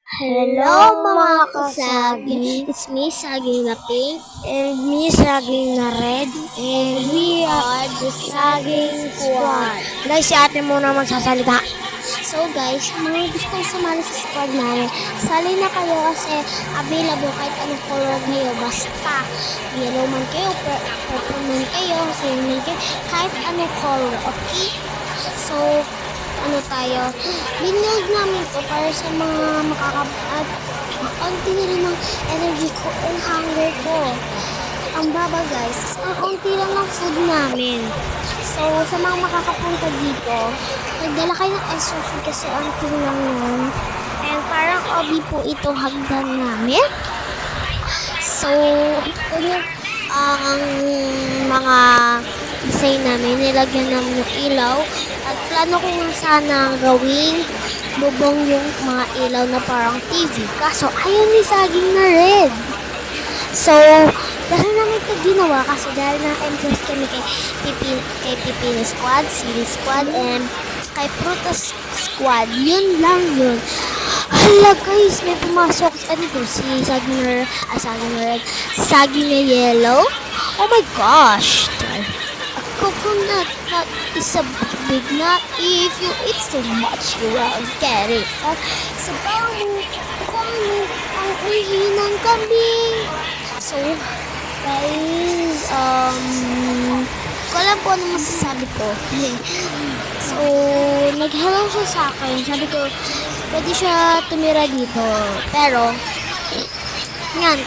Hello mga kasagi! It's me, Saging na Pink. And me, Saging na Red. And we are the Saging Squad. Guys, si ate muna magsasalita. So guys, mga gusto sumali sa squad namin, sali na kayo kasi available kahit anong color kayo. Basta yellow man kayo, purple man kayo, green man kayo, kahit anong color, okay? So, ano tayo, binuild namin to para sa mga makakapat. Kaunti na rin ng energy ko and hunger ko. Ang baba guys, ang kaunti lang ng food namin. So, sa mga makakapunta dito, nagdala kayo ng extra food kasi auntie lang yun. And parang obi po ito hagdan namin. So, ito yung ang mga design namin, nilagyan namin ng ilaw. At plano ko nga sana gawing bubong yung mga ilaw na parang TV. Kaso, ayaw ni Saging na Red. So, dahil namin ito ginawa kasi dahil na-impress kami kay Pipino Squad, Silly Squad, and kay Prutas Squad. Yun lang yun. Hala guys, may pumasok. Ano to? Si Saging na Red. Saging na Yellow. Oh my gosh. A coconut nut is a big nut. If you eat so much, you will get it. Sa bango, ang uwi ng kambing. So, guys, ko alam po ano masasabi ko. So, nag-hello siya sa akin. Sabi ko, pwede siya tumira dito. Pero, yan,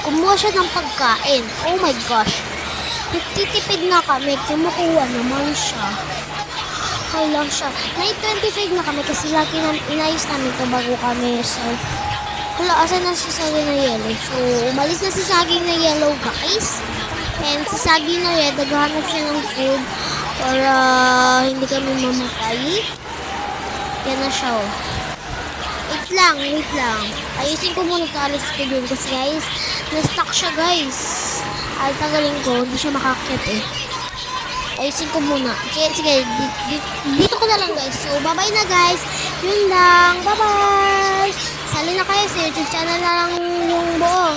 kumuha siya ng pagkain. Oh my gosh. Nagtitipid na kami, kumukuha naman siya. Hala siya. May 25 na kami kasi lagi inayos namin ito bago kami. So, hala, asan na si Saging na Yellow? So, umalis na si Saging na Yellow, guys. And si Saging na Red, naghahanap siya ng food para hindi kami mamatay. Yan na siya, oh. Wait lang. Ayusin ko muna kalis ko dun kasi guys, na-stuck siya, guys. At tagalin ko, hindi siya makakit eh. Ayusin ko muna. Sige, dito ko na lang guys. So, bye-bye na guys. Yun lang. Bye-bye. Sali na kayo sa YouTube channel na lang yung buo.